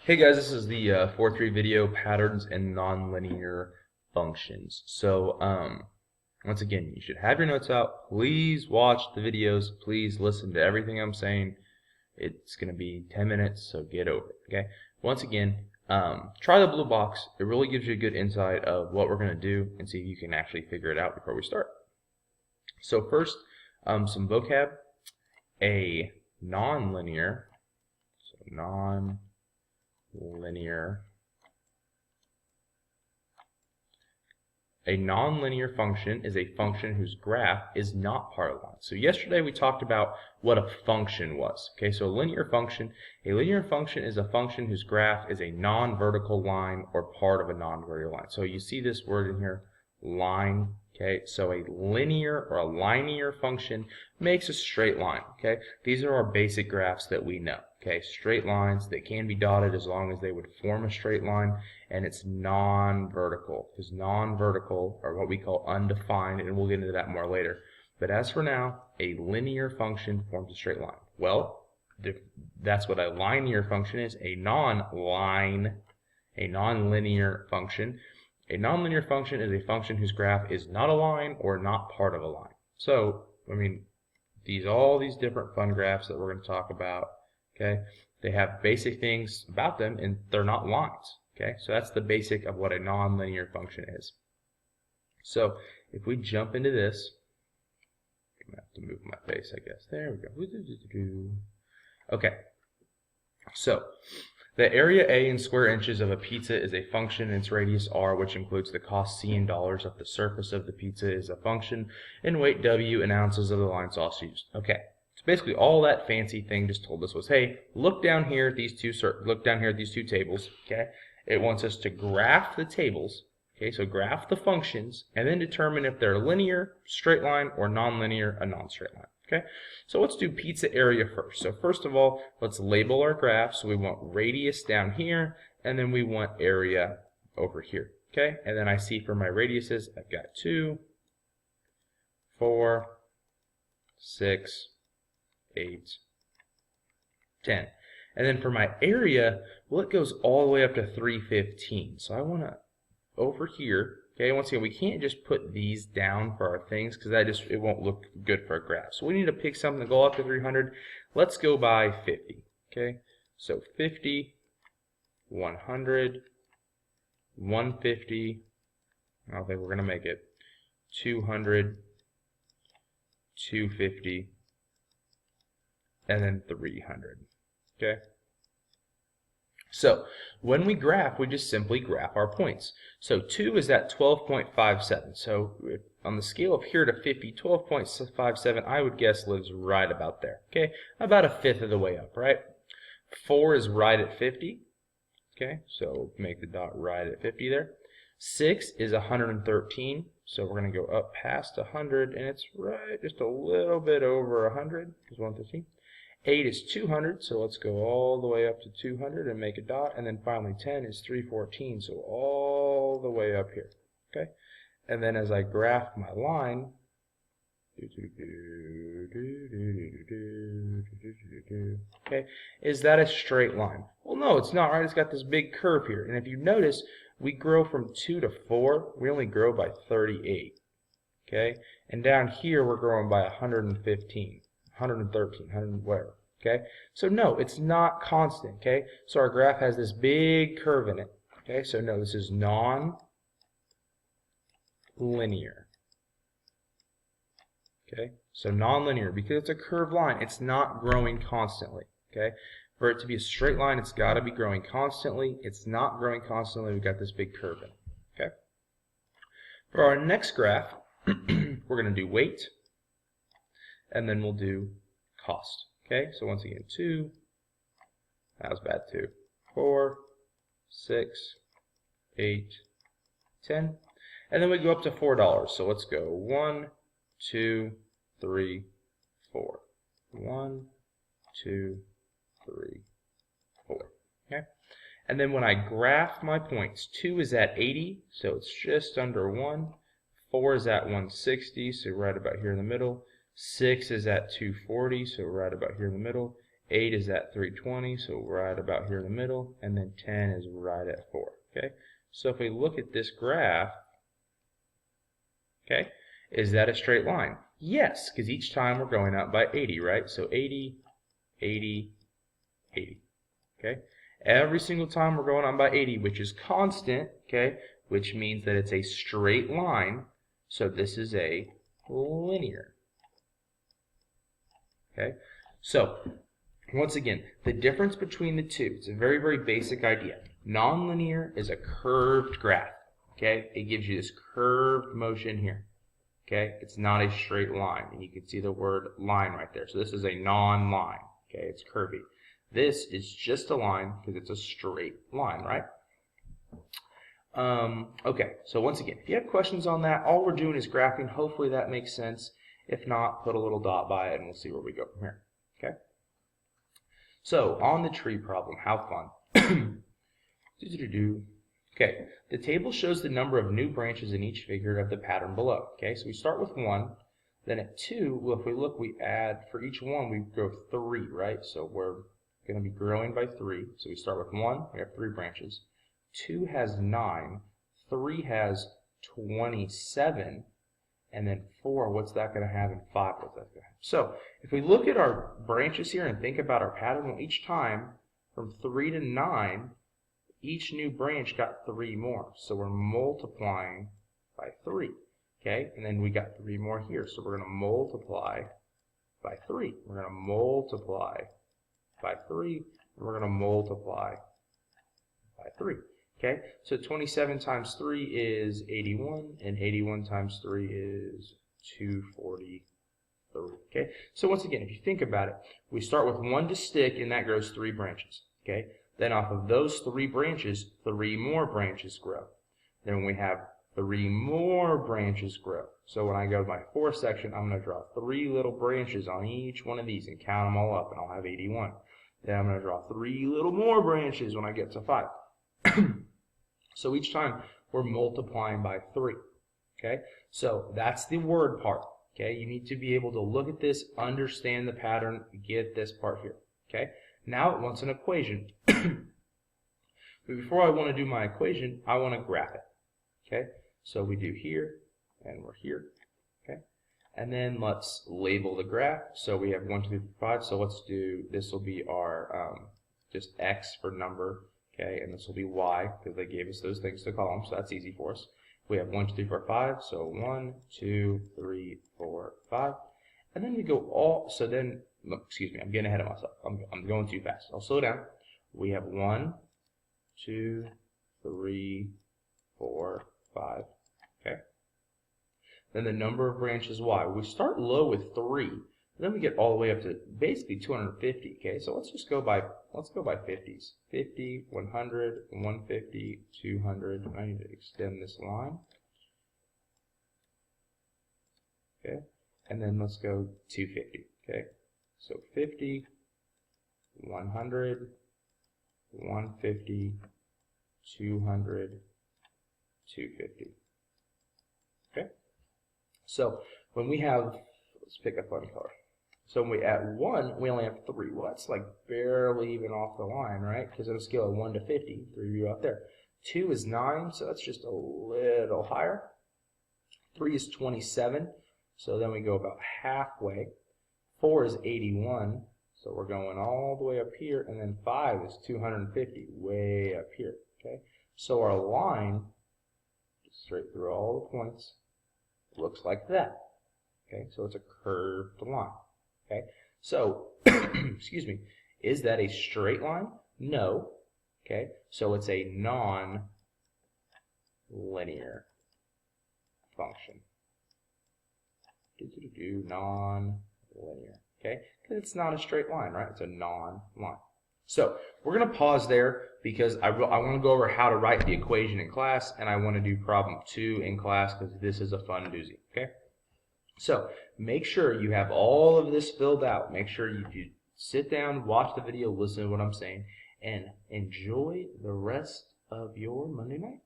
Hey guys, this is the 4.3 video patterns and nonlinear functions. So once again, you should have your notes out. Please watch the videos. Please listen to everything I'm saying. It's going to be 10 minutes, so get over it. Okay. Once again, try the blue box. It really gives you a good insight of what we're going to do and see if you can actually figure it out before we start. So first, some vocab. A nonlinear. So nonlinear. A nonlinear function is a function whose graph is not part of a line. So yesterday we talked about what a function was. Okay, so a linear function is a function whose graph is a non-vertical line or part of a non-vertical line. So you see this word in here, line. Okay, so a linear or a linear function makes a straight line. Okay, these are our basic graphs that we know. Okay, straight lines that can be dotted as long as they would form a straight line, and it's non-vertical, because non-vertical are what we call undefined, and we'll get into that more later. But as for now, a linear function forms a straight line. Well, that's what a linear function is, a non-linear function. A nonlinear function is a function whose graph is not a line or not part of a line. So, I mean, all these different fun graphs that we're going to talk about, okay, they have basic things about them, and they're not lines. Okay, so that's the basic of what a nonlinear function is. So if we jump into this, I'm going to have to move my face, I guess. There we go. Okay, so the area A in square inches of a pizza is a function in its radius r, which includes the cost c in dollars of the surface of the pizza is a function in weight w in ounces of the line sauce used. Okay, so basically all that fancy thing just told us was, hey, look down here at these two tables. Okay, it wants us to graph the tables. Okay, so graph the functions and then determine if they're linear, straight line, or nonlinear, a non-straight line. Okay, so let's do pizza area first. So first of all, let's label our graph. So we want radius down here, and then we want area over here. Okay, and then I see for my radiuses, I've got 2, 4, 6, 8, 10. And then for my area, well, it goes all the way up to 315. So I want to, over here, okay, once again, we can't just put these down for our things because it won't look good for a graph. So we need to pick something to go up to 300. Let's go by 50. Okay, so 50, 100, 150. I don't think we're going to make it. 200, 250, and then 300. Okay. So when we graph, we just simply graph our points. So 2 is at 12.57. So on the scale of here to 50, 12.57, I would guess lives right about there. Okay, about a fifth of the way up, right? 4 is right at 50. Okay, so make the dot right at 50 there. 6 is 113. So we're going to go up past 100, and it's right just a little bit over 100, is 113. 8 is 200, so let's go all the way up to 200 and make a dot. And then finally 10 is 314, so all the way up here. Okay, and then as I graph my line, okay, is that a straight line? Well, no, it's not, right? It's got this big curve here. And if you notice, we grow from 2 to 4, we only grow by 38. Okay, and down here we're growing by 115. 113, 100, whatever. Okay, so no, it's not constant. Okay, so our graph has this big curve in it. Okay, so no, this is non-linear. Okay, so non-linear because it's a curved line. It's not growing constantly. Okay, for it to be a straight line, it's got to be growing constantly. It's not growing constantly. We've got this big curve in it. Okay, for our next graph, we're going to do weight. And then we'll do cost. Okay, so once again, 2, that was bad, 2, 4, 6, 8, 10, and then we go up to $4. So let's go 1, 2, 3, 4. 1, 2, 3, 4. Okay, and then when I graph my points, 2 is at 80, so it's just under 1. 4 is at 160, so right about here in the middle. 6 is at 240, so right about here in the middle. 8 is at 320, so right about here in the middle, and then 10 is right at 4. Okay, so if we look at this graph, okay, is that a straight line? Yes, because each time we're going up by 80, right? So 80, 80, 80. Okay, every single time we're going up by 80, which is constant, okay, which means that it's a straight line. So this is a linear. Okay, so once again, the difference between the two, it's a very, very basic idea. Nonlinear is a curved graph. Okay, it gives you this curved motion here. Okay, it's not a straight line, and you can see the word line right there. So this is a non-line. Okay, it's curvy. This is just a line because it's a straight line, right? Okay, so once again, if you have questions on that, all we're doing is graphing. Hopefully that makes sense. If not, put a little dot by it, and we'll see where we go from here. Okay. So on the tree problem, how fun. Okay, the table shows the number of new branches in each figure of the pattern below. Okay, so we start with 1, then at 2, well, if we look, we add, for each one, we grow 3, right? So we're going to be growing by 3. So we start with 1, we have 3 branches. 2 has 9, 3 has 27, and then 4, what's that going to have, and 5, what's that going to have? So if we look at our branches here and think about our pattern, well, each time from 3 to 9, each new branch got 3 more. So we're multiplying by 3. Okay, and then we got 3 more here. So we're going to multiply by 3. We're going to multiply by 3. And we're going to multiply by 3. Okay, so 27 times 3 is 81, and 81 times 3 is 243. Okay, so once again, if you think about it, we start with 1 to stick, and that grows 3 branches. Okay, then off of those 3 branches, 3 more branches grow. Then we have 3 more branches grow. So when I go to my 4th section, I'm going to draw 3 little branches on each one of these and count them all up, and I'll have 81. Then I'm going to draw 3 little more branches when I get to 5. So each time we're multiplying by 3. Okay, so that's the word part. Okay, you need to be able to look at this, understand the pattern, get this part here. Okay, now it wants an equation. But before I want to do my equation, I want to graph it. Okay, so we do here, and we're here. Okay, and then let's label the graph. So we have 1, 2, 3, 4, 5. So let's do, this will be our just X for number. Okay, and this will be Y because they gave us those things to column, so that's easy for us. We have 1, 2, 3, 4, 5. So 1, 2, 3, 4, 5, and then we go all. So then, look, excuse me, I'm getting ahead of myself. I'm going too fast. I'll slow down. We have 1, 2, 3, 4, 5. Okay. Then the number of branches Y. We start low with 3. Then we get all the way up to basically 250. Okay, so let's go by 50s. 50, 100, 150, 200. I need to extend this line. Okay, and then let's go 250. Okay, so 50, 100, 150, 200, 250. Okay, so when we have, let's pick a fun color. So when we add 1, we only have 3. Well, that's like barely even off the line, right? Because on a scale of 1 to 50, 3 you out there. 2 is 9, so that's just a little higher. 3 is 27, so then we go about halfway. 4 is 81, so we're going all the way up here. And then 5 is 250, way up here. Okay, so our line, just straight through all the points, looks like that. Okay, so it's a curved line. Okay, so, excuse me, is that a straight line? No. Okay, so it's a non-linear function. Non-linear. Okay, because it's not a straight line, right? It's a non-line. So we're going to pause there because I want to go over how to write the equation in class, and I want to do problem 2 in class because this is a fun doozy. Okay. So make sure you have all of this filled out. Make sure you sit down, watch the video, listen to what I'm saying, and enjoy the rest of your Monday night.